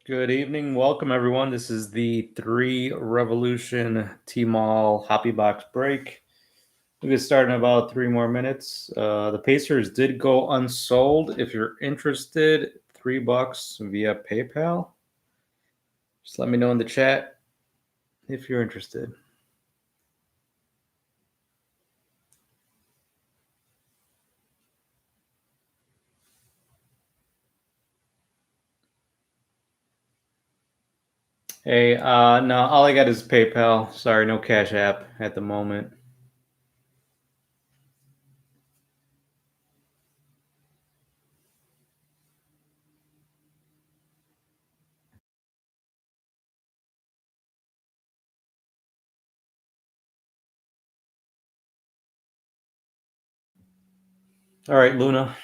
Good evening. Welcome, everyone. This is the 3 Revolution TMALL Hoppy Box break. We get started in about 3 more minutes. The Pacers did go unsold. If you're interested, $3 via PayPal. Just let me know in the chat if you're interested. Hey, no, all I got is PayPal. Sorry, no Cash App at the moment. All right, Luna.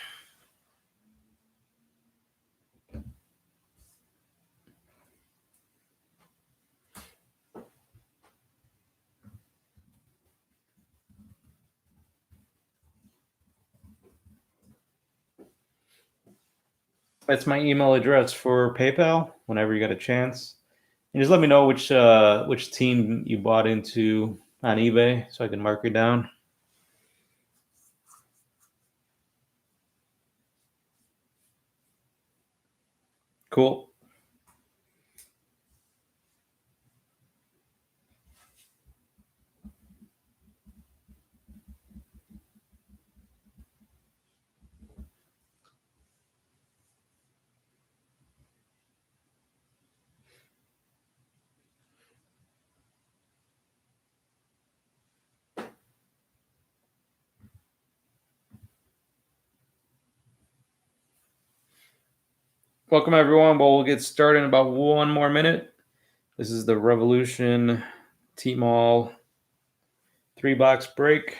That's my email address for PayPal whenever you get a chance. And just let me know which team you bought into on eBay so I can mark it down. Cool. Welcome, everyone. Well, we'll get started in about 1 more minute. This is the Revolution TMALL 3-box break.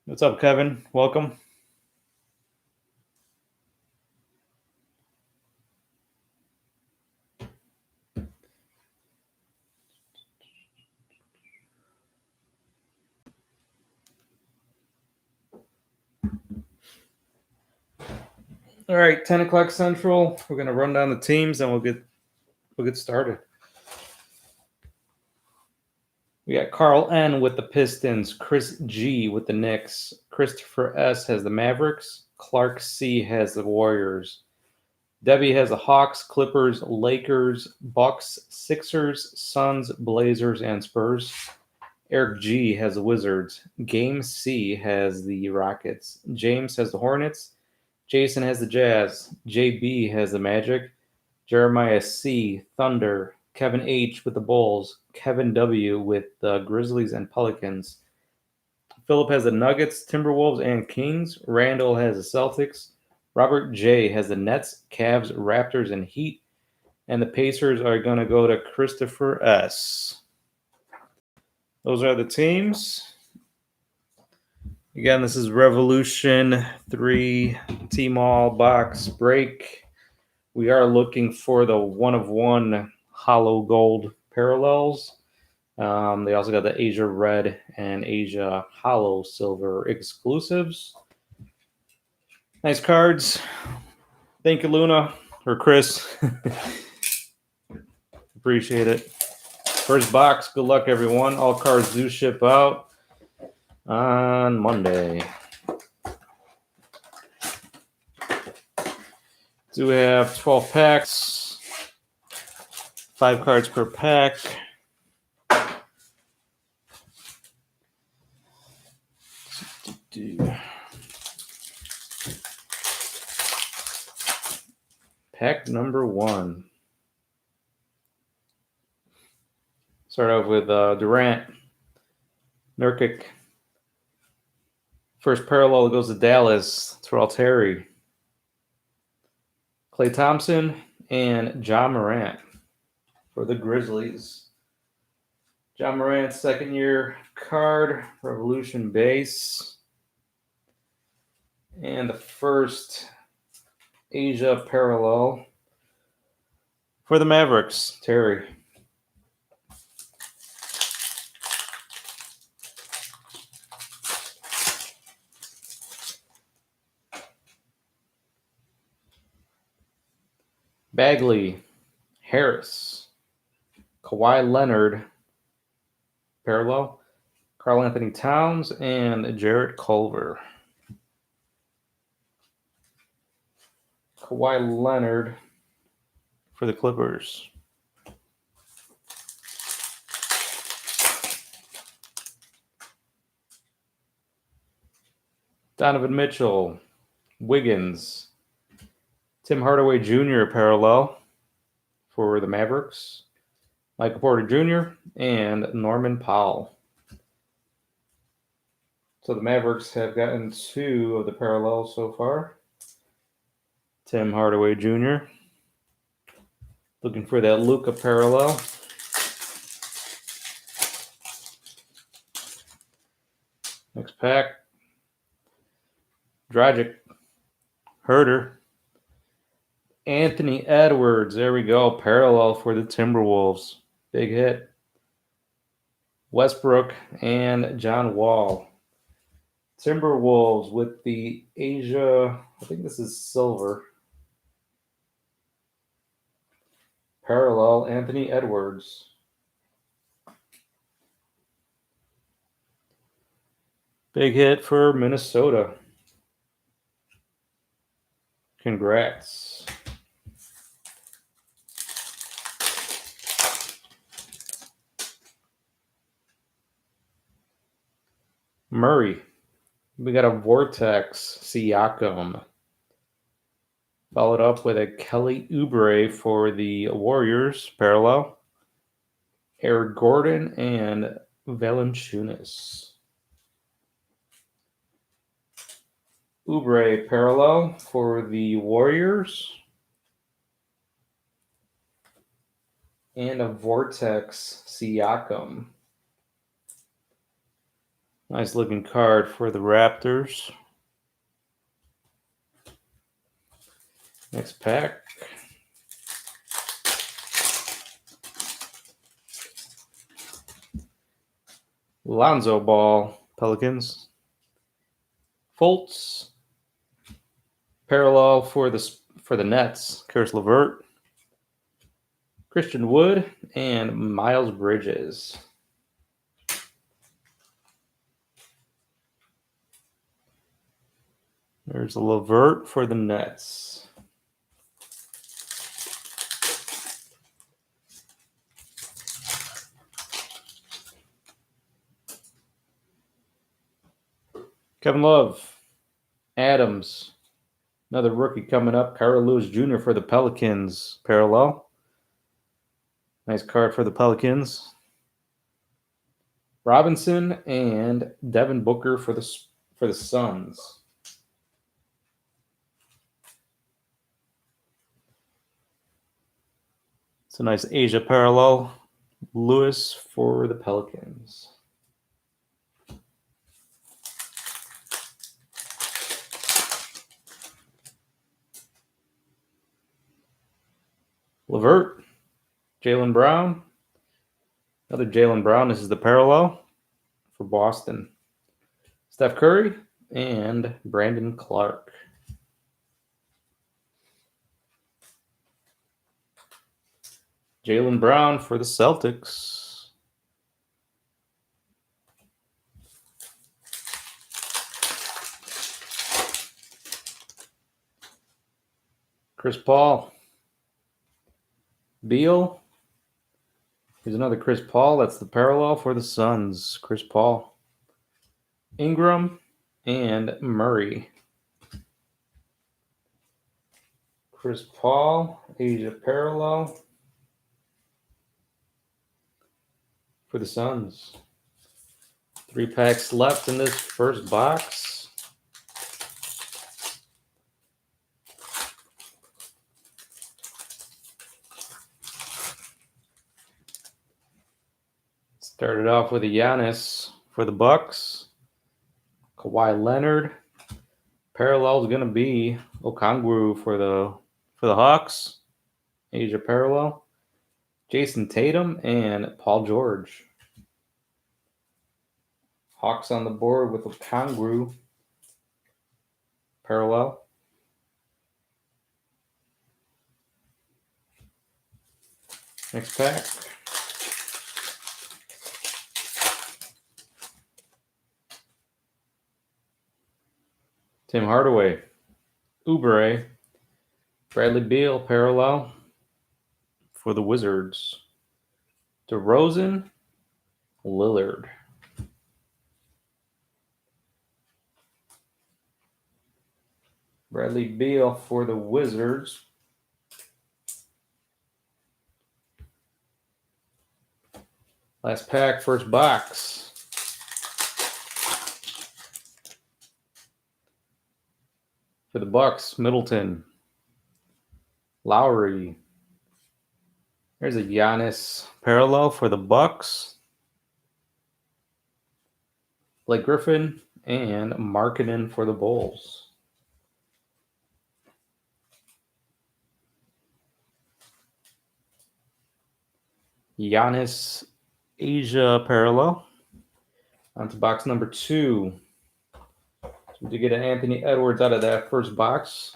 What's up, Kevin? Welcome. All right, 10 o'clock Central. We're gonna run down the teams and we'll get started. We got Carl N with the Pistons, Chris G with the Knicks, Christopher S has the Mavericks, Clark C has the Warriors, Debbie has the Hawks, Clippers, Lakers, Bucks, Sixers, Suns, Blazers, and Spurs. Eric G has the Wizards. Game C has the Rockets. James has the Hornets. Jason has the Jazz. JB has the Magic. Jeremiah C, Thunder. Kevin H with the Bulls. Kevin W with the Grizzlies and Pelicans. Philip has the Nuggets, Timberwolves, and Kings. Randall has the Celtics. Robert J has the Nets, Cavs, Raptors, and Heat. And the Pacers are going to go to Christopher S. Those are the teams. Again, this is Revolution 3 TMALL box break. We are looking for the 1-of-1 hollow gold parallels. They also got the Asia Red and Asia Hollow Silver exclusives. Nice cards. Thank you, Luna, or Chris. Appreciate it. First box. Good luck, everyone. All cards do ship out on Monday. Do we have 12 packs, 5 cards per pack. Pack number 1. Start off with Durant, Nurkic. First parallel goes to Dallas, Terrell Terry, Klay Thompson, and John Morant for the Grizzlies. John Morant's second-year card, Revolution base. And the first Asia parallel for the Mavericks, Terry. Bagley, Harris, Kawhi Leonard, parallel, Karl Anthony Towns, and Jarrett Culver. Kawhi Leonard for the Clippers. Donovan Mitchell, Wiggins, Tim Hardaway Jr. parallel for the Mavericks, Michael Porter Jr., and Norman Powell. So the Mavericks have gotten 2 of the parallels so far. Tim Hardaway Jr. Looking for that Luka parallel. Next pack. Dragic, Herter, Anthony Edwards. There we go. Parallel for the Timberwolves. Big hit. Westbrook and John Wall. Timberwolves with the Asia, I think this is silver. Parallel, Anthony Edwards. Big hit for Minnesota. Congrats. Murray. We got a Vortex Siakam. Followed up with a Kelly Oubre for the Warriors, parallel. Eric Gordon and Valanciunas. Oubre parallel for the Warriors. And a Vortex Siakam. Nice looking card for the Raptors. Next pack. Lonzo Ball, Pelicans. Fultz. Parallel for the Nets, Karis LeVert. Christian Wood and Miles Bridges. There's a LeVert for the Nets. Kevin Love, Adams, another rookie coming up, Carl Lewis Jr. for the Pelicans, parallel. Nice card for the Pelicans. Robinson and Devin Booker for the Suns. It's a nice Asia parallel. Lewis for the Pelicans. LeVert, Jaylen Brown. Another Jaylen Brown. This is the parallel for Boston. Steph Curry and Brandon Clark. Jaylen Brown for the Celtics. Chris Paul. Beal. Here's another Chris Paul. That's the parallel for the Suns. Chris Paul. Ingram and Murray. Chris Paul, Asia parallel for the Suns. 3 packs left in this first box. Started off with a Giannis for the Bucks. Kawhi Leonard. Parallel is going to be Okongwu for the Hawks. Asia parallel. Jason Tatum and Paul George. Hawks on the board with Okongwu. Parallel. Next pack. Tim Hardaway, Oubre, Bradley Beal, parallel for the Wizards. DeRozan, Lillard. Bradley Beal for the Wizards. Last pack, first box. For the Bucks, Middleton, Lowry. There's a Giannis parallel for the Bucks. Blake Griffin and Markkanen for the Bulls. Giannis Asia parallel. On to box number 2. So we did get an Anthony Edwards out of that first box,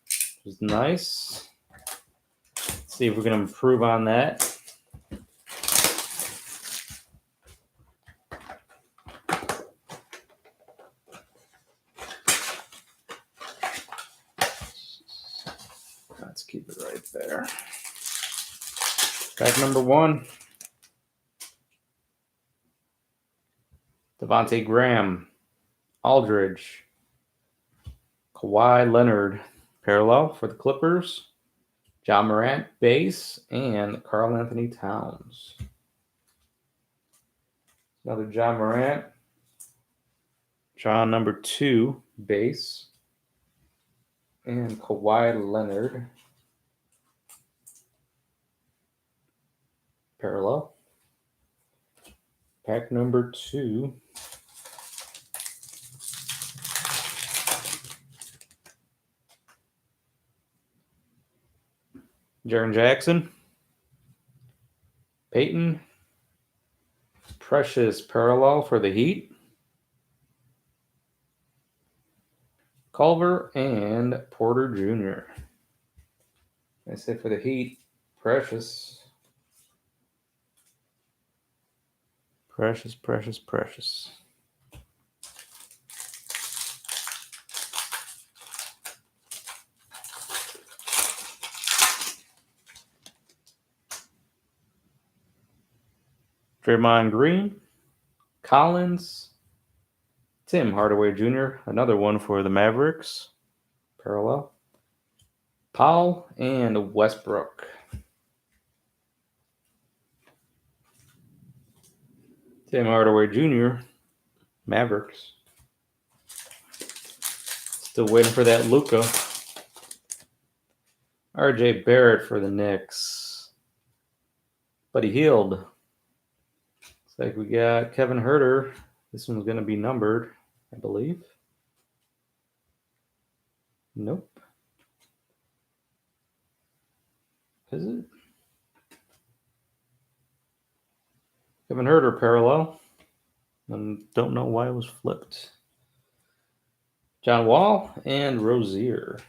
which is nice. Let's see if we can improve on that. Let's keep it right there. Pack number 1. Devontae Graham, Aldridge, Kawhi Leonard, parallel for the Clippers, John Morant, base, and Karl Anthony Towns. Another John Morant, John number 2, base, and Kawhi Leonard, parallel. Pack number 2. Jaren Jackson, Peyton, Precious parallel for the Heat, Culver, and Porter Jr. I say for the Heat, Precious. Precious. Draymond Green, Collins, Tim Hardaway Jr., another one for the Mavericks, parallel, Powell, and Westbrook. Tim Hardaway Jr., Mavericks. Still waiting for that Luka. RJ Barrett for the Knicks. But he healed. Looks like we got Kevin Huerter. This one's going to be numbered, I believe. Nope. Is it? Kevin Huerter parallel. And don't know why it was flipped. John Wall and Rozier.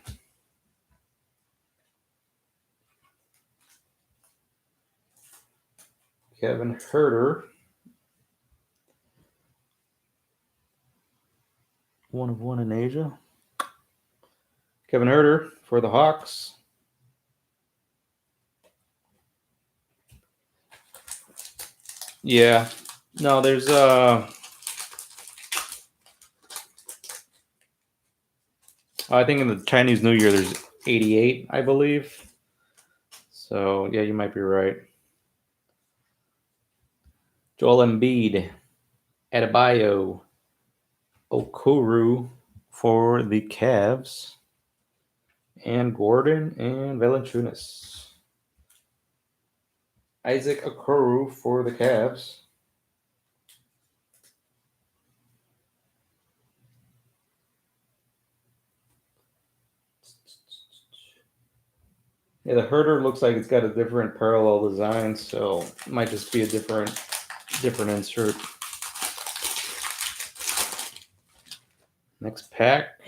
Kevin Huerter. 1 of 1 in Asia. Kevin Huerter for the Hawks. Yeah. No, there's I think in the Chinese New Year there's 88, I believe. So, yeah, you might be right. Joel Embiid, Adebayo, Okoro for the Cavs, and Gordon and Valanciunas. Isaac Okoro for the Cavs. Yeah, the Herder looks like it's got a different parallel design, so it might just be a different insert. Next pack.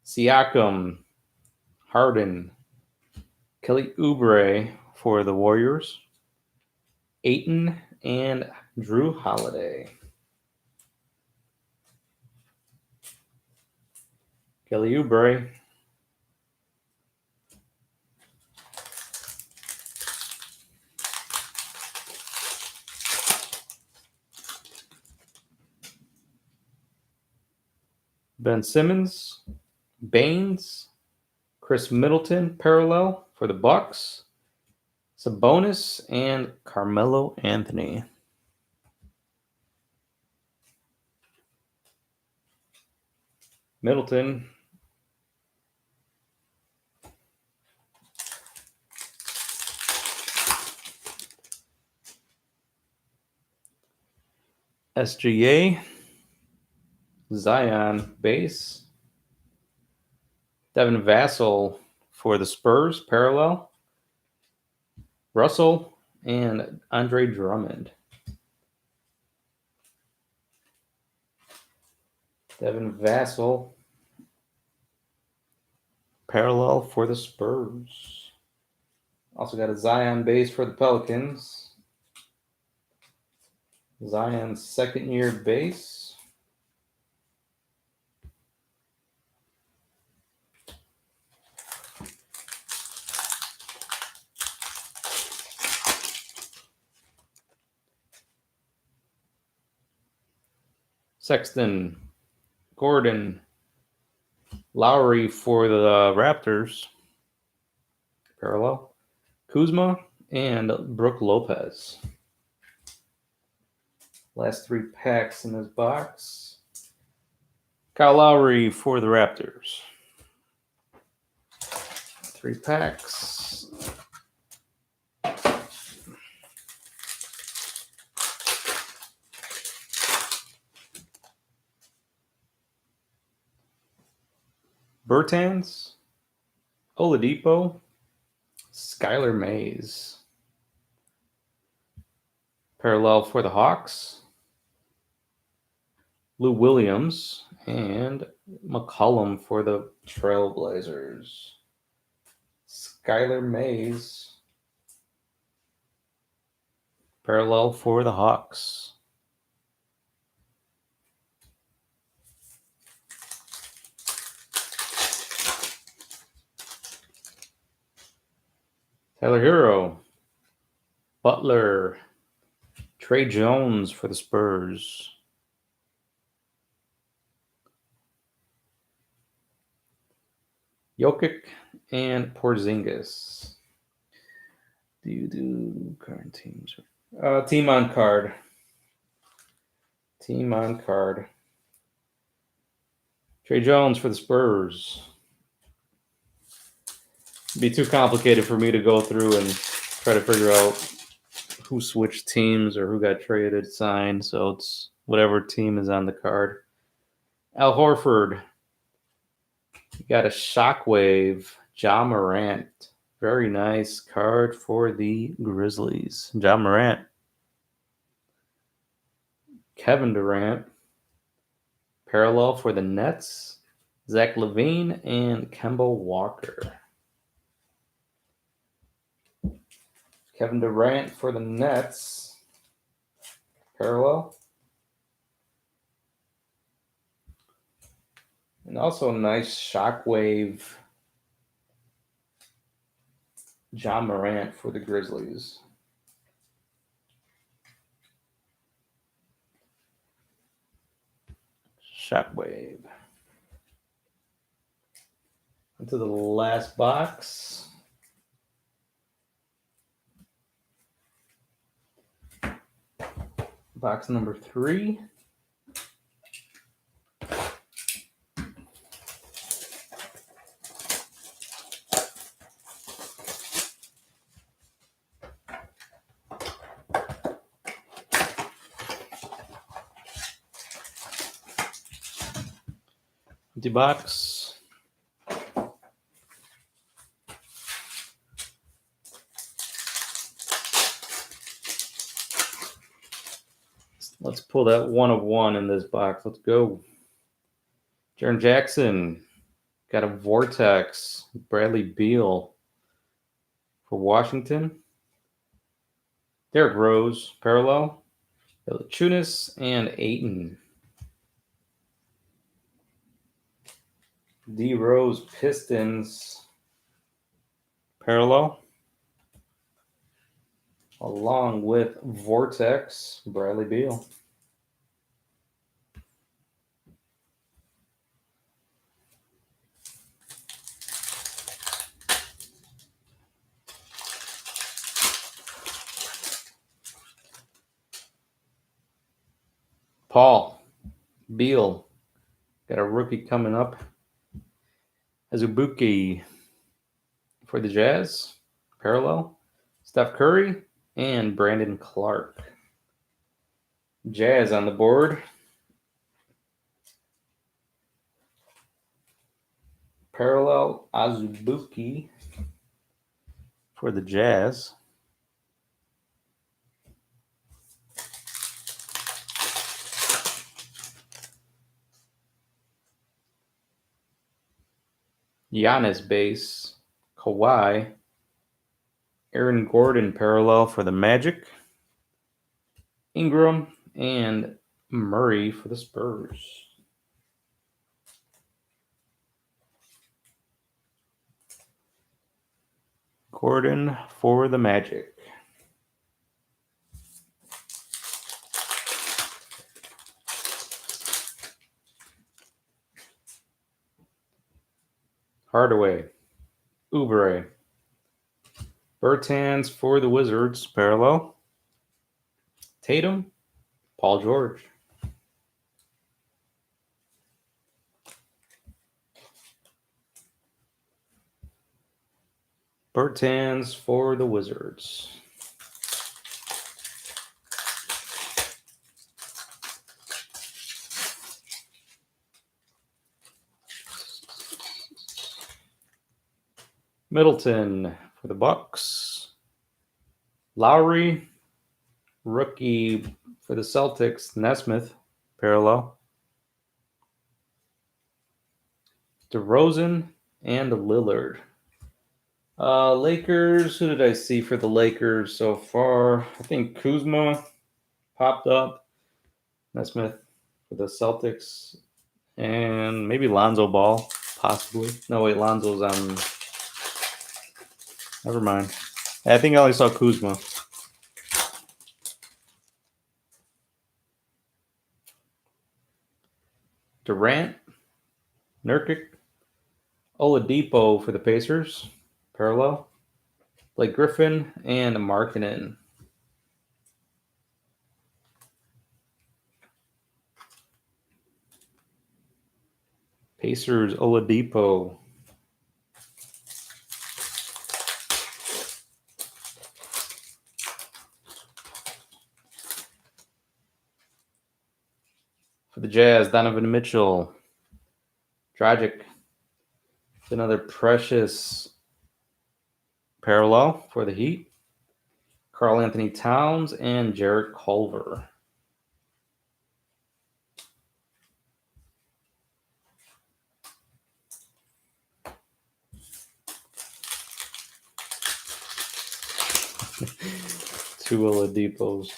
Siakam, Harden, Kelly Oubre for the Warriors. Ayton and Drew Holiday. Kelly Oubre. Ben Simmons, Baines, Chris Middleton parallel for the Bucks, Sabonis, and Carmelo Anthony. Middleton. SGA. Zion base. Devin Vassell for the Spurs parallel. Russell and Andre Drummond. Devin Vassell parallel for the Spurs. Also got a Zion base for the Pelicans. Zion's second year base. Sexton, Gordon, Lowry for the Raptors. Parallel. Kuzma and Brook Lopez. Last 3 packs in this box. Kyle Lowry for the Raptors. 3 packs. Bertans, Oladipo, Skylar Mays. Parallel for the Hawks. Lou Williams and McCollum for the Trailblazers. Skylar Mays. Parallel for the Hawks. Tyler Hero. Butler. Trey Jones for the Spurs. Jokic and Porzingis. Do you do current teams? Team on card. Team on card. Trey Jones for the Spurs. It'd be too complicated for me to go through and try to figure out who switched teams or who got traded, signed. So it's whatever team is on the card. Al Horford. You got a Shockwave. Ja Morant. Very nice card for the Grizzlies. Ja Morant. Kevin Durant. Parallel for the Nets. Zach LaVine and Kemba Walker. Kevin Durant for the Nets. Parallel. And also a nice Shockwave Ja Morant for the Grizzlies. Shockwave. Into the last box. Box number 3. Empty box. Let's pull that 1 of 1 in this box. Let's go. Jaren Jackson. Got a Vortex. Bradley Beal for Washington. Derrick Rose, parallel. Valanciunas and Ayton. D Rose, Pistons, parallel. Along with Vortex, Bradley Beal. Paul, Beal, got a rookie coming up. Azubuike for the Jazz, parallel. Steph Curry and Brandon Clark. Jazz on the board. Parallel Azubuike for the Jazz. Giannis base, Kawhi, Aaron Gordon parallel for the Magic, Ingram, and Murray for the Spurs. Gordon for the Magic. Hardaway, Oubre, Bertans for the Wizards, parallel. Tatum, Paul George. Bertans for the Wizards. Middleton for the Bucks. Lowry, rookie for the Celtics, Nesmith, parallel. DeRozan and Lillard. Lakers, who did I see for the Lakers so far? I think Kuzma popped up. Nesmith for the Celtics. And maybe Lonzo Ball, possibly. No, wait, Lonzo's on. Never mind. I think I only saw Kuzma. Durant, Nurkic, Oladipo for the Pacers, parallel. Blake Griffin and Markkanen. Pacers, Oladipo. For the Jazz, Donovan Mitchell. Dragic. Another precious parallel for the Heat. Karl Anthony Towns and Jarrett Culver. Two Oladipos.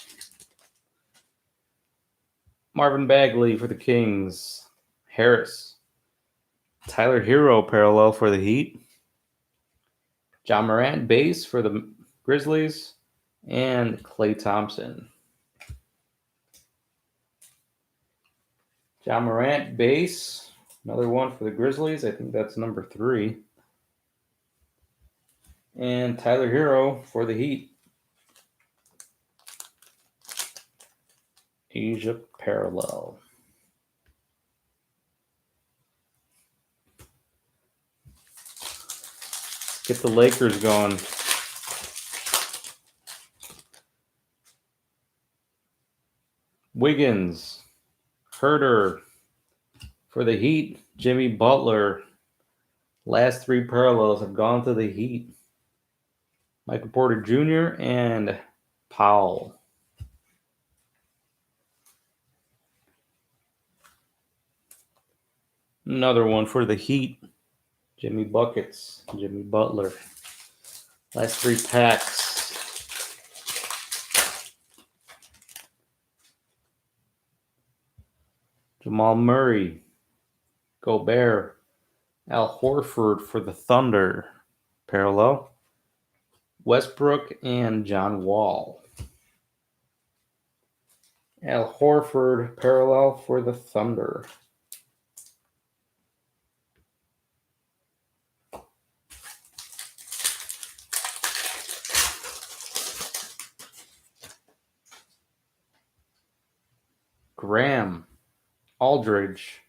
Marvin Bagley for the Kings. Harris. Tyler Hero parallel for the Heat. John Morant base for the Grizzlies. And Klay Thompson. John Morant base. Another one for the Grizzlies. I think that's number 3. And Tyler Hero for the Heat. Asia parallel. Get the Lakers going. Wiggins, Herter for the Heat. Jimmy Butler. Last 3 parallels have gone to the Heat. Michael Porter Jr. and Powell. Another one for the Heat. Jimmy Buckets, Jimmy Butler. Last 3 packs. Jamal Murray, Gobert, Al Horford for the Thunder, parallel. Westbrook and John Wall. Al Horford, parallel for the Thunder. Graham, Aldridge,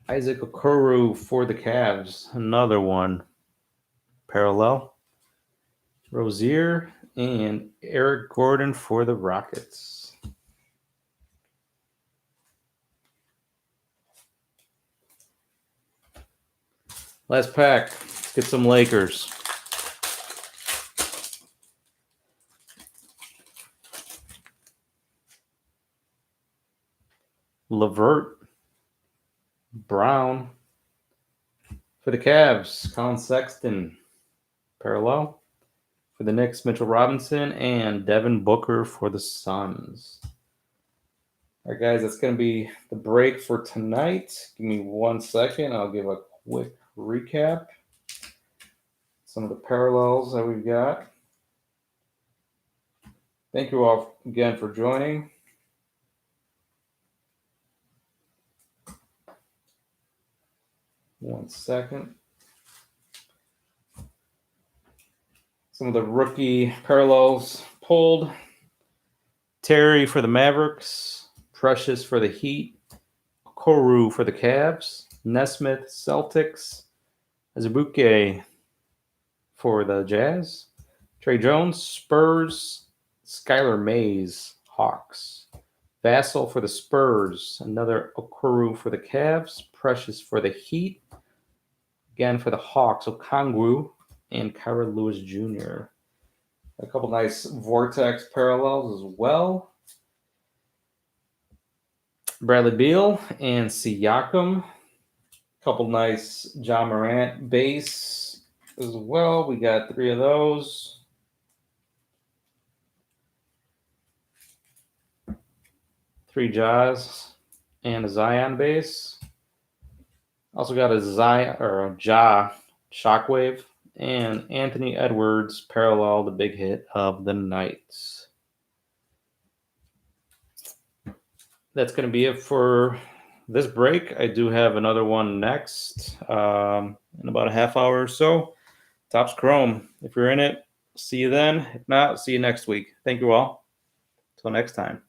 Isaac Okoro for the Cavs, another one, parallel. Rozier and Eric Gordon for the Rockets. Last pack. Let's get some Lakers. LeVert, Brown for the Cavs. Colin Sexton, parallel. For the Knicks, Mitchell Robinson and Devin Booker for the Suns. All right, guys, that's going to be the break for tonight. Give me 1 second. I'll give a quick recap. Some of the parallels that we've got. Thank you all again for joining. One second. Some of the rookie parallels pulled. Terry for the Mavericks. Precious for the Heat. Koru for the Cavs. Nesmith, Celtics. Azubuike for the Jazz. Trey Jones, Spurs. Skylar Mays, Hawks. Vassell for the Spurs. Another Okoro for the Cavs. Precious for the Heat. Again for the Hawks, Okongwu and Kyra Lewis Jr. A couple nice Vortex parallels as well. Bradley Beal and Siakam. A couple nice John Morant base as well. We got 3 of those. 3 Jaws and a Zion base. Also got a Zion or a Ja Shockwave and Anthony Edwards parallel, the big hit of the night. That's going to be it for this break. I do have another one next in about a half hour or so. Topps Chrome. If you're in it, see you then. If not, see you next week. Thank you all. Till next time.